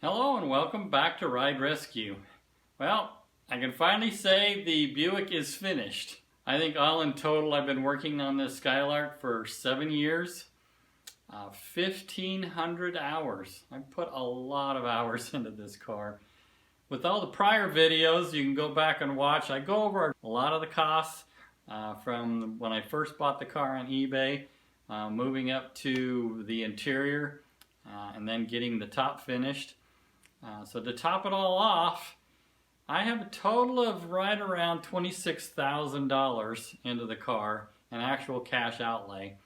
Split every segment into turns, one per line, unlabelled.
Hello and welcome back to Ride Rescue. Well, I can finally say the Buick is finished. I think all in total I've been working on this Skylark for 7 years. 1,500 hours. I put a lot of hours into this car. With all the prior videos you can go back and watch, I go over a lot of the costs from when I first bought the car on eBay, moving up to the interior and then getting the top finished. So to top it all off, I have a total of right around $26,000 into the car, an actual cash outlay.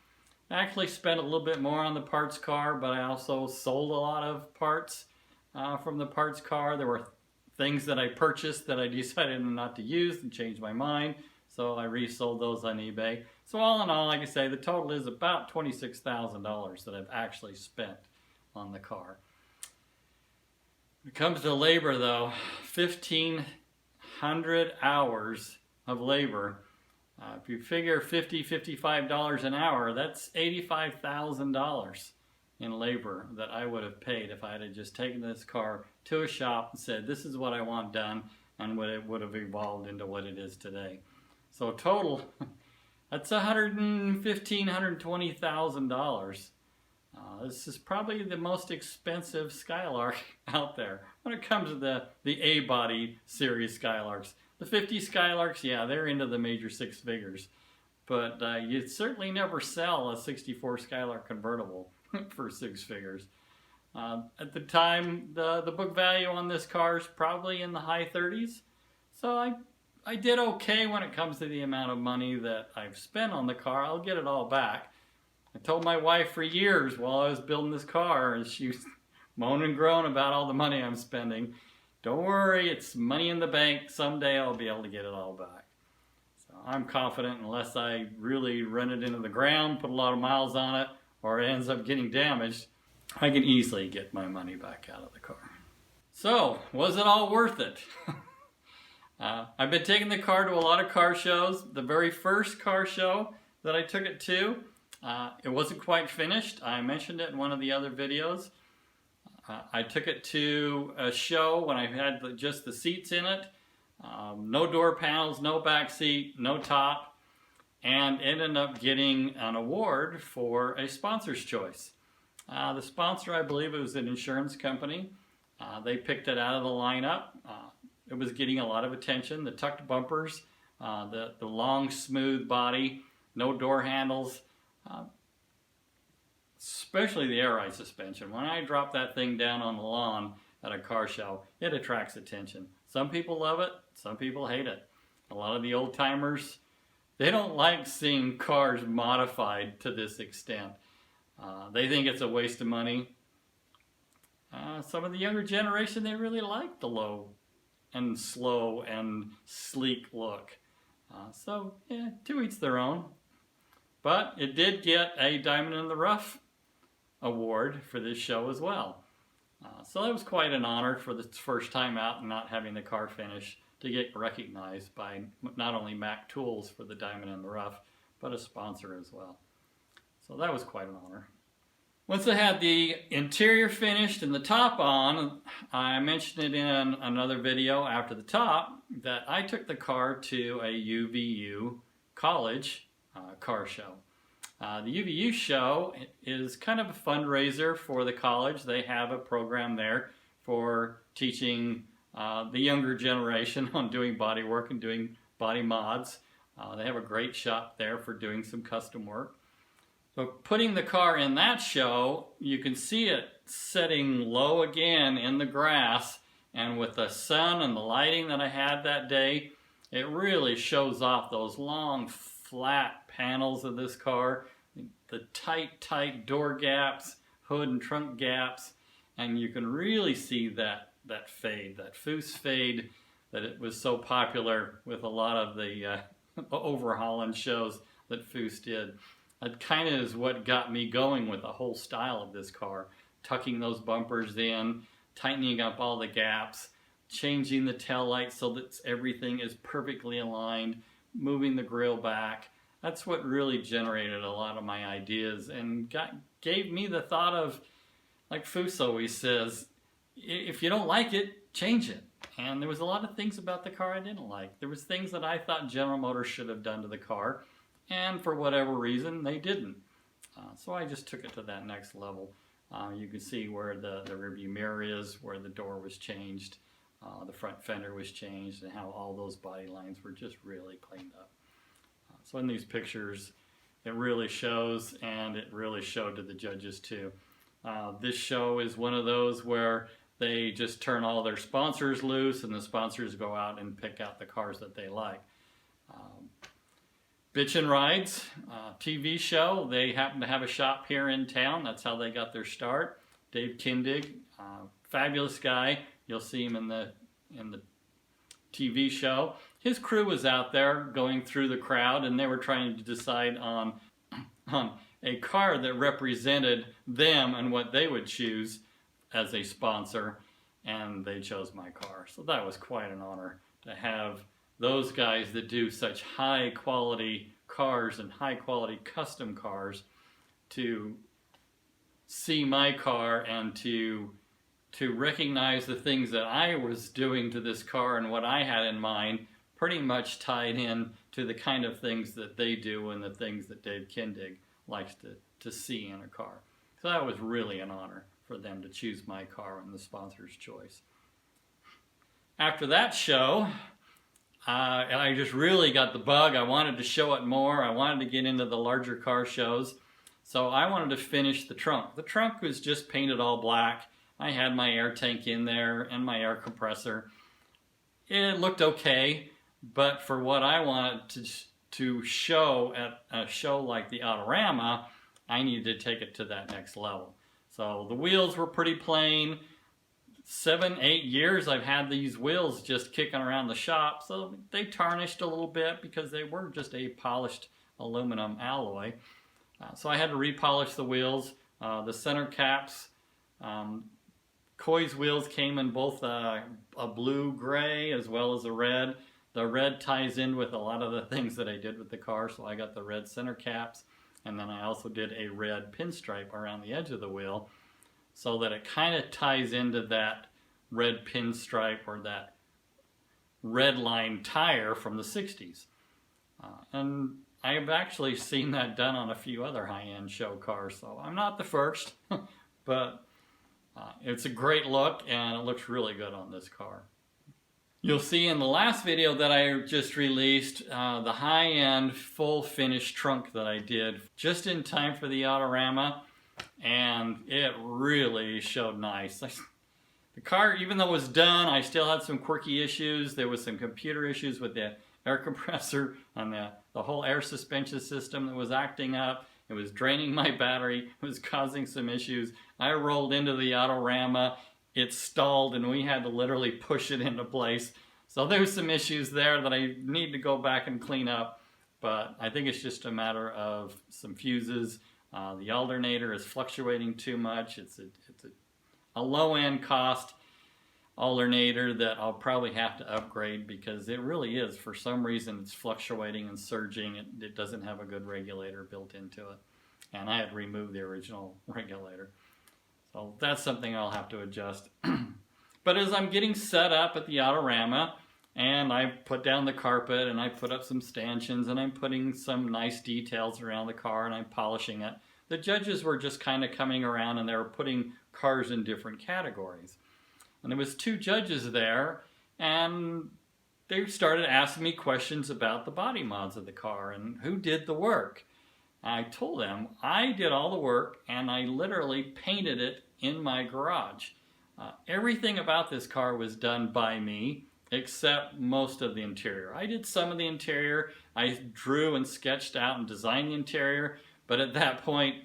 I actually spent a little bit more on the parts car, but I also sold a lot of parts from the parts car. There were things that I purchased that I decided not to use and changed my mind, so I resold those on eBay. So all in all, like I say, the total is about $26,000 that I've actually spent on the car. When it comes to labor though, 1,500 hours of labor. If you figure $50, $55 an hour, that's $85,000 in labor that I would have paid if I had just taken this car to a shop and said, this is what I want done, and it would have evolved into what it is today. So total, that's $115,000, $120,000. This is probably the most expensive Skylark out there when it comes to the A-body series Skylarks. The 50 Skylarks, yeah, they're into the major six figures. But you'd certainly never sell a 64 Skylark Convertible for six figures. At the time, the book value on this car is probably in the high 30s. So I did okay when it comes to the amount of money that I've spent on the car. I'll get it all back. I told my wife for years while I was building this car, and she was moaning and groaning about all the money I'm spending. Don't worry, it's money in the bank. Someday I'll be able to get it all back. So I'm confident unless I really run it into the ground, put a lot of miles on it, or it ends up getting damaged, I can easily get my money back out of the car. So, was it all worth it? I've been taking the car to a lot of car shows. The very first car show that I took it to, it wasn't quite finished. I mentioned it in one of the other videos. I took it to a show when I had just the seats in it. No door panels, no back seat, no top. And ended up getting an award for a sponsor's choice. The sponsor, I believe it was an insurance company. They picked it out of the lineup. It was getting a lot of attention. The tucked bumpers, the long smooth body, no door handles. Especially the air ride suspension. When I drop that thing down on the lawn at a car show, it attracts attention. Some people love it, some people hate it. A lot of the old timers, they don't like seeing cars modified to this extent. They think it's a waste of money. Some of the younger generation, they really like the low and slow and sleek look. So yeah, to each their own. But it did get a Diamond in the Rough award for this show as well. So that was quite an honor for the first time out and not having the car finished to get recognized by not only Mac Tools for the Diamond in the Rough, but a sponsor as well. So that was quite an honor. Once I had the interior finished and the top on, I mentioned it in another video after the top that I took the car to a UVU college car show. The UVU show is kind of a fundraiser for the college. They have a program there for teaching the younger generation on doing body work and doing body mods. They have a great shop there for doing some custom work. So putting the car in that show, you can see it setting low again in the grass, and with the sun and the lighting that I had that day, it really shows off those long flat panels of this car, the tight door gaps, hood and trunk gaps, and you can really see that fade, that Foose fade that it was so popular with a lot of the overhauling shows that Foose did. That kind of is what got me going with the whole style of this car. Tucking those bumpers in, tightening up all the gaps, changing the tail lights so that everything is perfectly aligned, moving the grille back. That's what really generated a lot of my ideas and gave me the thought of, like Foose always says, if you don't like it, change it. And there was a lot of things about the car I didn't like. There was things that I thought General Motors should have done to the car, and for whatever reason, they didn't. So I just took it to that next level. You can see where the rearview mirror is, where the door was changed, the front fender was changed, and how all those body lines were just really cleaned up. So in these pictures, it really shows, and it really showed to the judges too. This show is one of those where they just turn all their sponsors loose, and the sponsors go out and pick out the cars that they like. Bitchin' Rides, TV show. They happen to have a shop here in town. That's how they got their start. Dave Kindig, fabulous guy. You'll see him in the TV show. His crew was out there going through the crowd, and they were trying to decide on a car that represented them and what they would choose as a sponsor, and they chose my car. So that was quite an honor to have those guys that do such high quality cars and high quality custom cars to see my car and to recognize the things that I was doing to this car and what I had in mind pretty much tied in to the kind of things that they do and the things that Dave Kindig likes to see in a car. So that was really an honor for them to choose my car and the sponsor's choice. After that show, I just really got the bug. I wanted to show it more. I wanted to get into the larger car shows. So I wanted to finish the trunk. The trunk was just painted all black. I had my air tank in there and my air compressor. It looked okay, but for what I wanted to show at a show like the AutoRama, I needed to take it to that next level. So the wheels were pretty plain. 7-8 years I've had these wheels just kicking around the shop, so they tarnished a little bit because they were just a polished aluminum alloy. So I had to repolish the wheels. The center caps, Coy's wheels came in both a blue-gray as well as a red. The red ties in with a lot of the things that I did with the car, so I got the red center caps, and then I also did a red pinstripe around the edge of the wheel so that it kind of ties into that red pinstripe or that red line tire from the 60s. And I've actually seen that done on a few other high-end show cars, so I'm not the first, but it's a great look and it looks really good on this car. You'll see in the last video that I just released the high-end full finish trunk that I did just in time for the AutoRama, and it really showed nice. The car, even though it was done, I still had some quirky issues. There was some computer issues with the air compressor and the whole air suspension system that was acting up. It was draining my battery. It was causing some issues. I rolled into the AutoRama. It stalled and we had to literally push it into place. So there's some issues there that I need to go back and clean up. But I think it's just a matter of some fuses. The alternator is fluctuating too much. It's a low-end cost alternator that I'll probably have to upgrade because it really is, for some reason, it's fluctuating and surging. It doesn't have a good regulator built into it. And I had to remove the original regulator. So that's something I'll have to adjust. But as I'm getting set up at the AutoRama, and I put down the carpet and I put up some stanchions and I'm putting some nice details around the car and I'm polishing it, the judges were just kind of coming around and they were putting cars in different categories. And there was 2 judges there, and they started asking me questions about the body mods of the car and who did the work. I told them I did all the work and I literally painted it in my garage. Everything about this car was done by me except most of the interior. I did some of the interior. I drew and sketched out and designed the interior, but at that point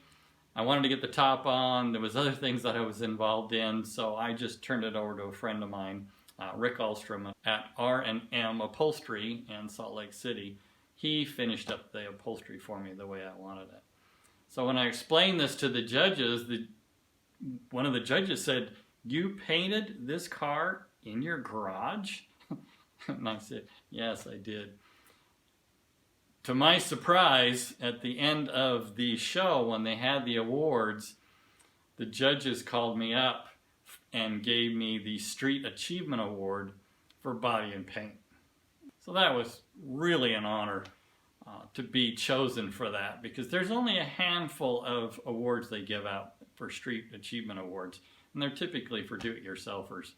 I wanted to get the top on. There was other things that I was involved in, so I just turned it over to a friend of mine, Rick Ahlstrom at R&M Upholstery in Salt Lake City. He finished up the upholstery for me the way I wanted it. So when I explained this to the judges, one of the judges said, "You painted this car in your garage?" And I said, "Yes, I did." To my surprise, at the end of the show, when they had the awards, the judges called me up and gave me the Street Achievement Award for body and paint. So that was really an honor to be chosen for that, because there's only a handful of awards they give out for Street Achievement Awards, and they're typically for do-it-yourselfers.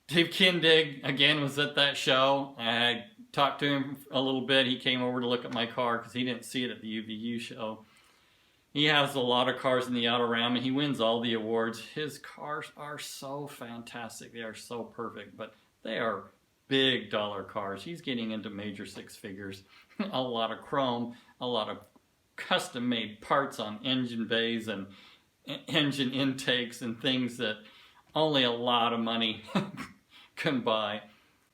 Dave Kindig, again, was at that show. I talked to him a little bit. He came over to look at my car because he didn't see it at the UVU show. He has a lot of cars in the AutoRama. He wins all the awards. His cars are so fantastic. They are so perfect, but they are big dollar cars. He's getting into major six figures. A lot of chrome, a lot of custom made parts on engine bays and engine intakes and things that only a lot of money can buy.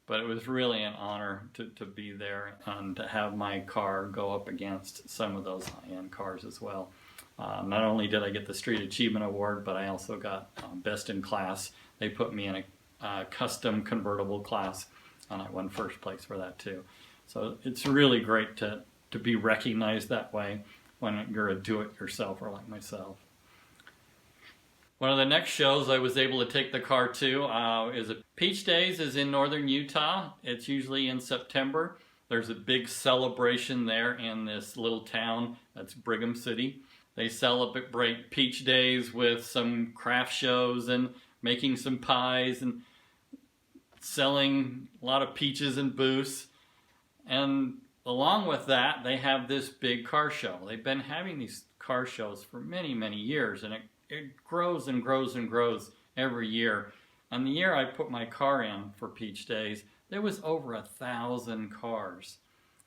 But it was really an honor to be there and to have my car go up against some of those high-end cars as well. Not only did I get the Street Achievement Award, but I also got Best in Class. They put me in a custom convertible class, and I won first place for that too. So it's really great to be recognized that way when you're a do-it-yourselfer like myself. One of the next shows I was able to take the car to is Peach Days is in northern Utah. It's usually in September. There's a big celebration there in this little town that's Brigham City. They celebrate Peach Days with some craft shows and making some pies and selling a lot of peaches and booths. And along with that, they have this big car show. They've been having these car shows for many, many years, and it grows and grows and grows every year. And the year I put my car in for Peach Days, there was over 1,000 cars.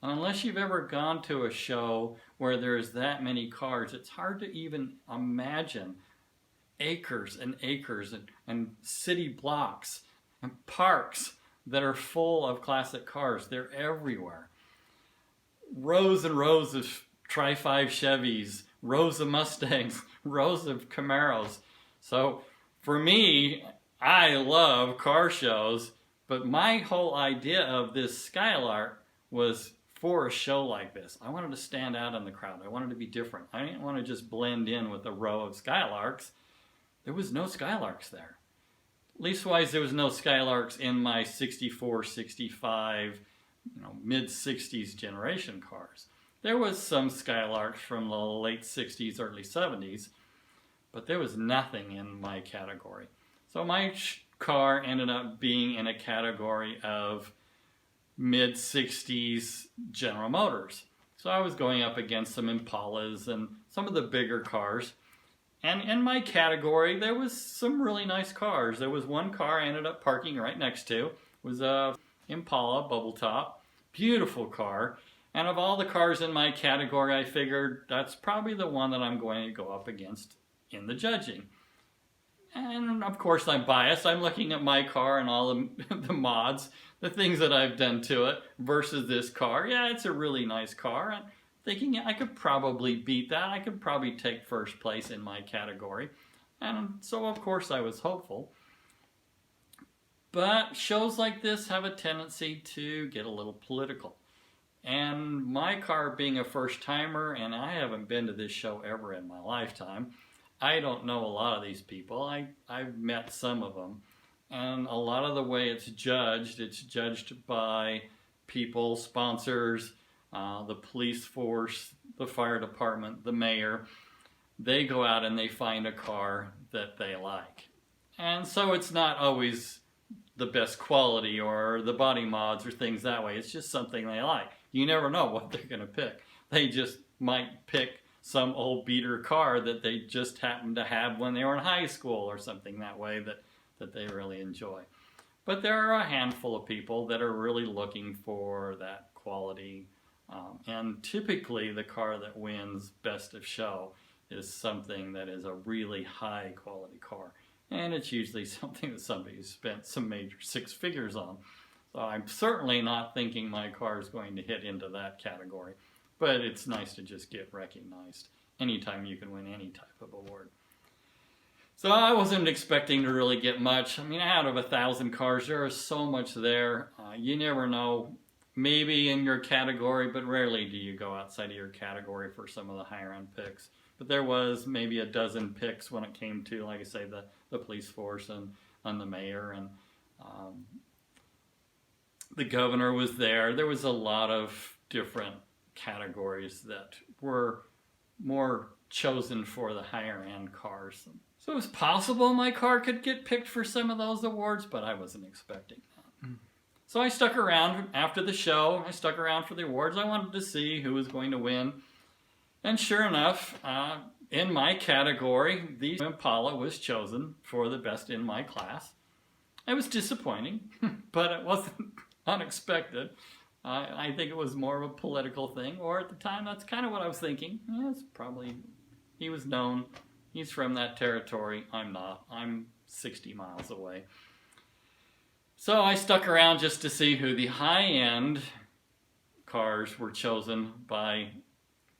And unless you've ever gone to a show where there's that many cars, it's hard to even imagine acres and acres and city blocks and parks that are full of classic cars. They're everywhere. Rows and rows of Tri-5 Chevys, rows of Mustangs, rows of Camaros. So for me, I love car shows, but my whole idea of this Skylark was for a show like this. I wanted to stand out in the crowd. I wanted to be different. I didn't want to just blend in with a row of Skylarks. There was no Skylarks there. Leastwise, there was no Skylarks in my 64, 65, mid-60s generation cars. There was some Skylarks from the late 60s, early 70s, but there was nothing in my category. So my car ended up being in a category of mid-60s General Motors. So I was going up against some Impalas and some of the bigger cars. And in my category, there was some really nice cars. There was one car I ended up parking right next to. It was a Impala bubble top. Beautiful car. And of all the cars in my category, I figured that's probably the one that I'm going to go up against in the judging. And of course I'm biased. I'm looking at my car and all the mods, the things that I've done to it versus this car. Yeah, it's a really nice car. And thinking I could probably beat that. I could probably take first place in my category. And so of course I was hopeful. But shows like this have a tendency to get a little political. And my car being a first timer, and I haven't been to this show ever in my lifetime, I don't know a lot of these people. I've met some of them. And a lot of the way it's judged by people, sponsors, the police force, the fire department, the mayor. They go out and they find a car that they like. And so it's not always the best quality or the body mods or things that way. It's just something they like. You never know what they're going to pick. They just might pick some old beater car that they just happened to have when they were in high school or something that way that they really enjoy. But there are a handful of people that are really looking for that quality. And typically the car that wins Best of Show is something that is a really high quality car. And it's usually something that somebody's spent some major six figures on. So I'm certainly not thinking my car is going to hit into that category. But it's nice to just get recognized anytime you can win any type of award. So I wasn't expecting to really get much. I mean, out of 1,000 cars, there is so much there. You never know. Maybe in your category, but rarely do you go outside of your category for some of the higher end picks. but there was maybe a dozen picks when it came to, like I say, the police force and the mayor, and the governor was there. There was a lot of different categories that were more chosen for the higher end cars. So it was possible my car could get picked for some of those awards, but I wasn't expecting that. So I stuck around after the show. I stuck around for the awards. I wanted to see who was going to win. And sure enough, in my category, the Impala was chosen for the best in my class. It was disappointing, but it wasn't unexpected. I think it was more of a political thing, or at the time, that's kind of what I was thinking. Yeah, it's probably, he was known. He's from that territory. I'm not. I'm 60 miles away. So I stuck around just to see who the high-end cars were chosen by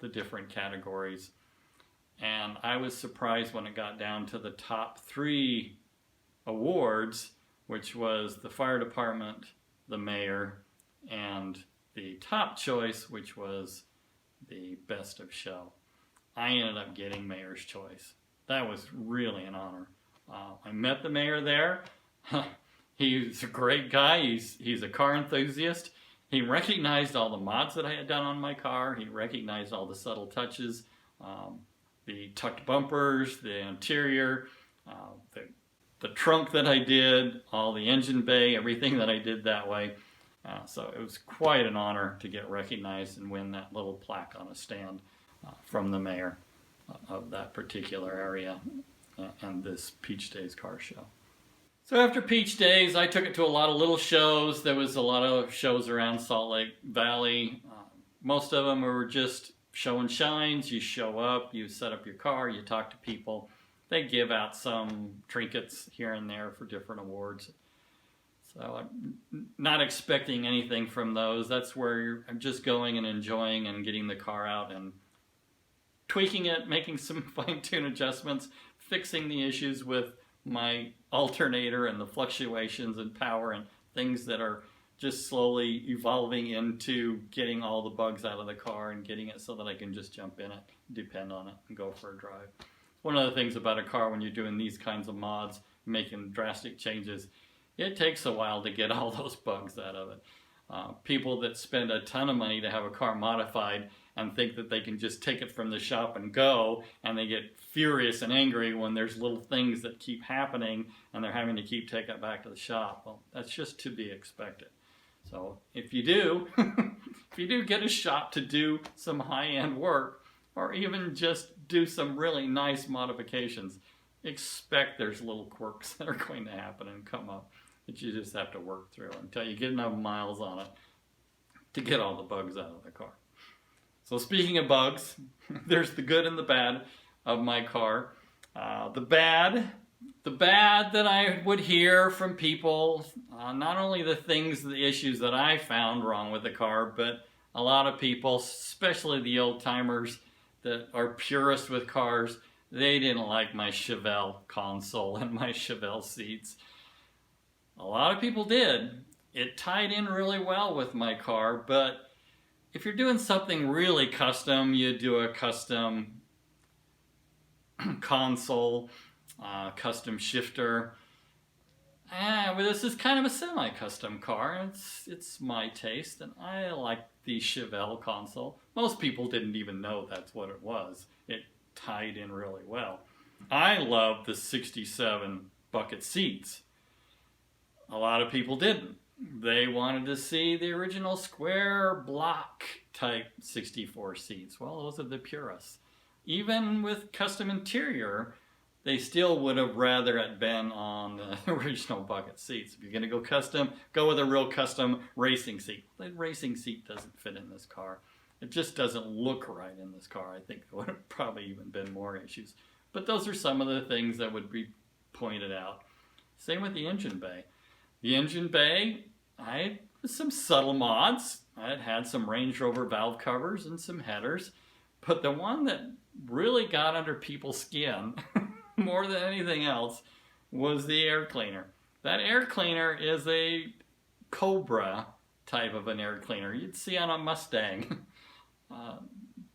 the different categories. And I was surprised when it got down to the top 3 awards, which was the fire department, the mayor, and the top choice, which was the best of show. I ended up getting mayor's choice. That was really an honor. I met the mayor there. He's a great guy. He's a car enthusiast. He recognized all the mods that I had done on my car. He recognized all the subtle touches, the tucked bumpers, the interior, the trunk that I did, all the engine bay, everything that I did that way. So it was quite an honor to get recognized and win that little plaque on a stand from the mayor of that particular area and this Peach Days car show. So after Peach Days, I took it to a lot of little shows. There was a lot of shows around Salt Lake Valley. Most of them were just show and shines. You show up, you set up your car, you talk to people. They give out some trinkets here and there for different awards. So I'm not expecting anything from those. That's where I'm just going and enjoying and getting the car out and tweaking it, making some fine-tune adjustments, fixing the issues with my alternator and the fluctuations in power and things that are just slowly evolving into getting all the bugs out of the car and getting it so that I can just jump in it, depend on it, and go for a drive. One of the things about a car when you're doing these kinds of mods, making drastic changes, it takes a while to get all those bugs out of it. People that spend a ton of money to have a car modified and think that they can just take it from the shop and go, and they get furious and angry when there's little things that keep happening and they're having to keep taking it back to the shop. Well, that's just to be expected. So if you do, if you do get a shop to do some high-end work, or even just do some really nice modifications, expect there's little quirks that are going to happen and come up that you just have to work through until you get enough miles on it to get all the bugs out of the car. So speaking of bugs, there's the good and the bad of my car. The bad that I would hear from people, not only the issues that I found wrong with the car, but a lot of people, especially the old timers that are purists with cars, they didn't like my Chevelle console and my Chevelle seats. A lot of people did. It tied in really well with my car, but if you're doing something really custom, you do a custom console, custom shifter. Well, this is kind of a semi-custom car. It's my taste, and I like the Chevelle console. Most people didn't even know that's what it was. It tied in really well. I love the 67 bucket seats. A lot of people didn't. They wanted to see the original square block type 64 seats. Well, those are the purists. Even with custom interior, they still would have rather it been on the original bucket seats. If you're going to go custom, go with a real custom racing seat. The racing seat doesn't fit in this car. It just doesn't look right in this car. I think there would have probably even been more issues. But those are some of the things that would be pointed out. Same with the engine bay. The engine bay, I had some subtle mods. I had some Range Rover valve covers and some headers. But the one that really got under people's skin more than anything else was the air cleaner. That air cleaner is a Cobra type of an air cleaner you'd see on a Mustang.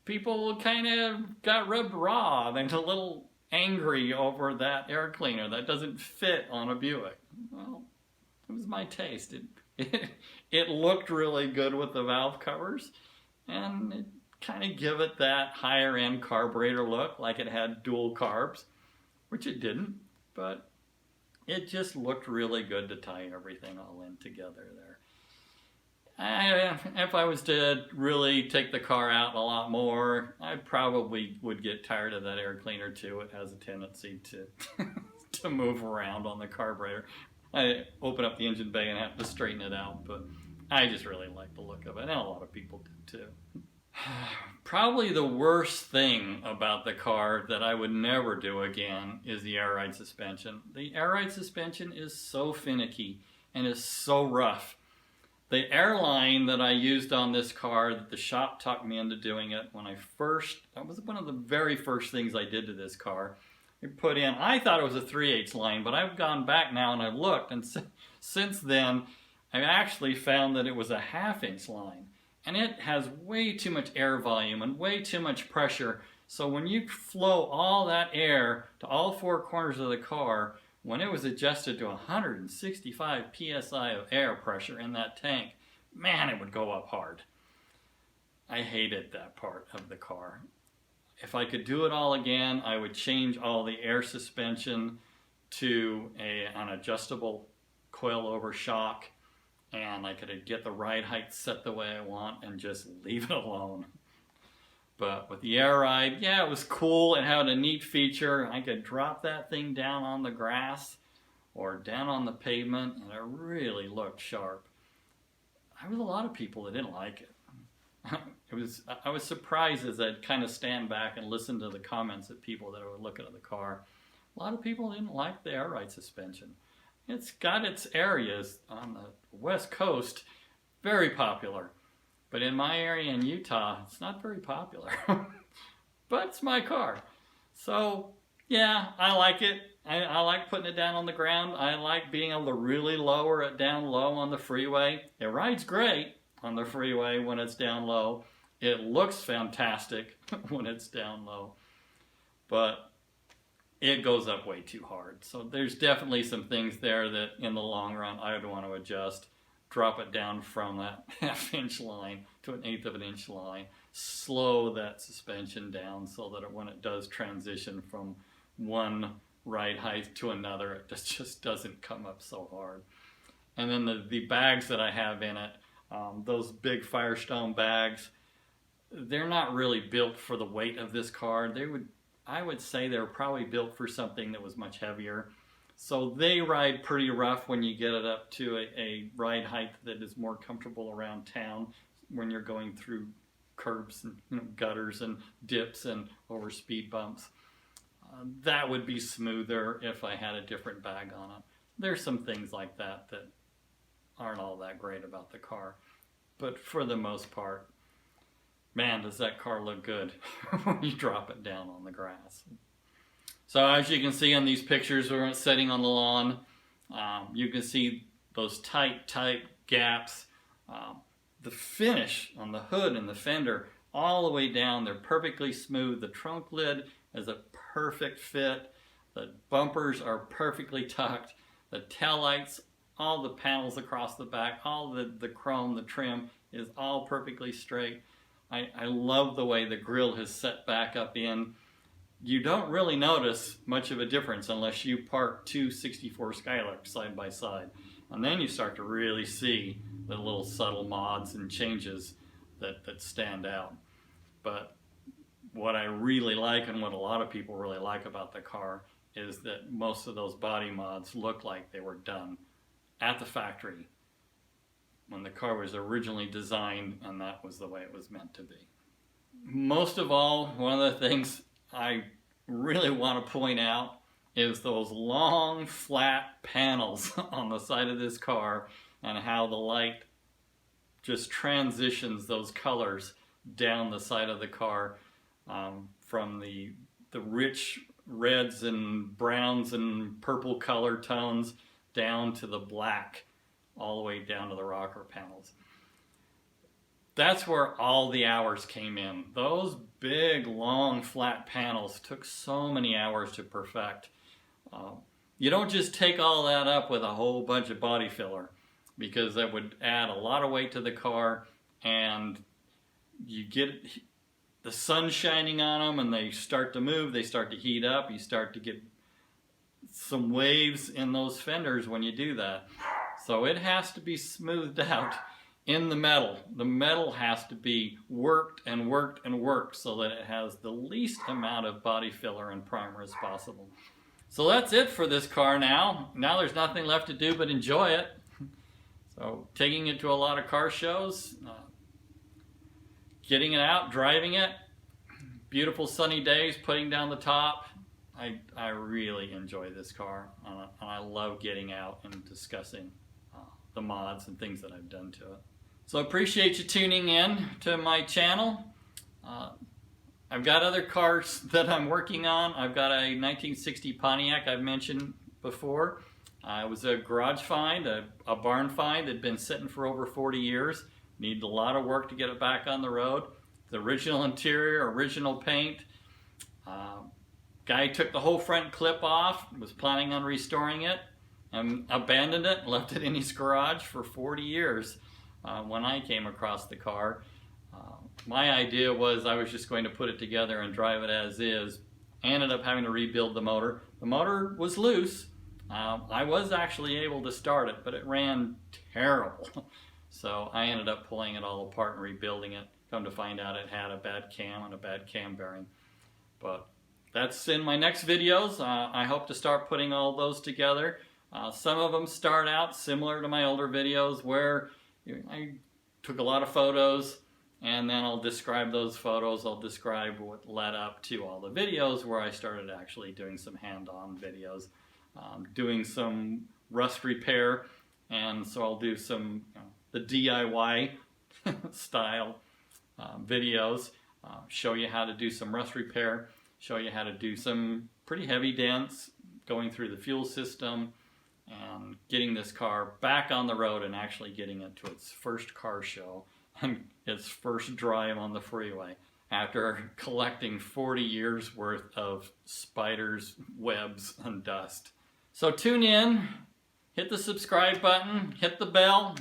people kind of got rubbed raw and a little angry over that air cleaner that doesn't fit on a Buick. Well, it was my taste. It looked really good with the valve covers, and it kind of give it that higher end carburetor look, like it had dual carbs, which it didn't, but it just looked really good to tie everything all in together there. If I was to really take the car out a lot more, I probably would get tired of that air cleaner too. It has a tendency to to move around on the carburetor. I open up the engine bay and have to straighten it out, but I just really like the look of it, and a lot of people do too. Probably the worst thing about the car that I would never do again is the air ride suspension. The air ride suspension is so finicky and is so rough. The airline that I used on this car, the shop talked me into doing it when that was one of the very first things I did to this car. I thought it was a 3/8 line, but I've gone back now and I've looked, and since then I actually found that it was a 1/2 inch line. And it has way too much air volume and way too much pressure. So when you flow all that air to all four corners of the car, when it was adjusted to 165 psi of air pressure in that tank, man, it would go up hard. I hated that part of the car. If I could do it all again, I would change all the air suspension to an adjustable coilover shock, and I could get the ride height set the way I want and just leave it alone. But with the air ride, yeah, it was cool. It had a neat feature. I could drop that thing down on the grass or down on the pavement, and it really looked sharp. There was a lot of people that didn't like it. I was surprised as I'd kind of stand back and listen to the comments of people that were looking at the car. A lot of people didn't like the air ride suspension. It's got its areas on the West Coast, very popular. But in my area in Utah, it's not very popular. But it's my car. So, yeah, I like it. I like putting it down on the ground. I like being able to really lower it down low on the freeway. It rides great on the freeway when it's down low. It looks fantastic when it's down low. But it goes up way too hard. So there's definitely some things there that in the long run I would want to adjust. Drop it down from that 1/2 inch line to an 1/8 of an inch line. Slow that suspension down so that when it does transition from one ride height to another, it just doesn't come up so hard. And then the bags that I have in it, those big Firestone bags, they're not really built for the weight of this car. I would say they're probably built for something that was much heavier. So they ride pretty rough when you get it up to a ride height that is more comfortable around town when you're going through curbs and gutters and dips and over speed bumps. That would be smoother if I had a different bag on it. There's some things like that that aren't all that great about the car. But for the most part, man, does that car look good when you drop it down on the grass. So as you can see on these pictures where it's sitting on the lawn, you can see those tight gaps. The finish on the hood and the fender all the way down, they're perfectly smooth. The trunk lid is a perfect fit. The bumpers are perfectly tucked. The taillights, all the panels across the back, all the chrome, the trim is all perfectly straight. I love the way the grille has set back up in. You don't really notice much of a difference unless you park two 64 Skylarks side by side. And then you start to really see the little subtle mods and changes that stand out. But what I really like, and what a lot of people really like about the car, is that most of those body mods look like they were done at the factory when the car was originally designed, and that was the way it was meant to be. Most of all, one of the things I really want to point out is those long flat panels on the side of this car, and how the light just transitions those colors down the side of the car, from the rich reds and browns and purple color tones down to the black, all the way down to the rocker panels. that's where all the hours came in. Those big, long, flat panels took so many hours to perfect. You don't just take all that up with a whole bunch of body filler, because that would add a lot of weight to the car, and you get the sun shining on them and they start to move, they start to heat up, you start to get some waves in those fenders when you do that. So it has to be smoothed out in the metal. The metal has to be worked and worked and worked so that it has the least amount of body filler and primer as possible. So that's it for this car now. Now there's nothing left to do but enjoy it. So taking it to a lot of car shows, getting it out, driving it, beautiful sunny days, putting down the top. I really enjoy this car, and I love getting out and discussing the mods and things that I've done to it. So I appreciate you tuning in to my channel. I've got other cars that I'm working on. I've got a 1960 Pontiac I've mentioned before. It was a garage find, a barn find that had been sitting for over 40 years. Needed a lot of work to get it back on the road. The original interior, original paint. Guy took the whole front clip off, was planning on restoring it, and abandoned it, left it in his garage for 40 years when I came across the car. My idea was I was just going to put it together and drive it as is. I ended up having to rebuild the motor. The motor was loose. I was actually able to start it, but it ran terrible. So I ended up pulling it all apart and rebuilding it. Come to find out it had a bad cam and a bad cam bearing. But that's in my next videos. I hope to start putting all those together. Some of them start out similar to my older videos where I took a lot of photos, and then I'll describe those photos. I'll describe what led up to all the videos where I started actually doing some hand-on videos, doing some rust repair, and so I'll do some the DIY style videos, show you how to do some rust repair, show you how to do some pretty heavy dents, going through the fuel system, and getting this car back on the road and actually getting it to its first car show and its first drive on the freeway after collecting 40 years worth of spiders, webs, and dust. So tune in, hit the subscribe button, hit the bell.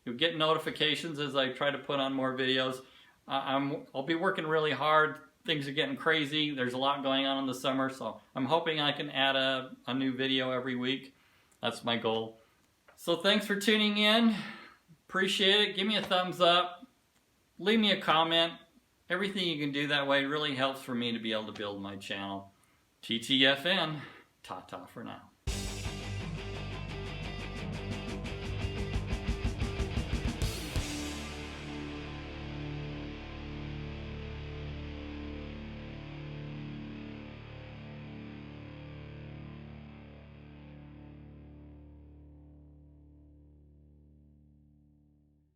You'll get notifications as I try to put on more videos. I'll be working really hard. Things are getting crazy. There's a lot going on in the summer, so I'm hoping I can add a new video every week. That's my goal. So thanks for tuning in. Appreciate it. Give me a thumbs up. Leave me a comment. Everything you can do that way really helps for me to be able to build my channel. TTFN. Ta-ta for now.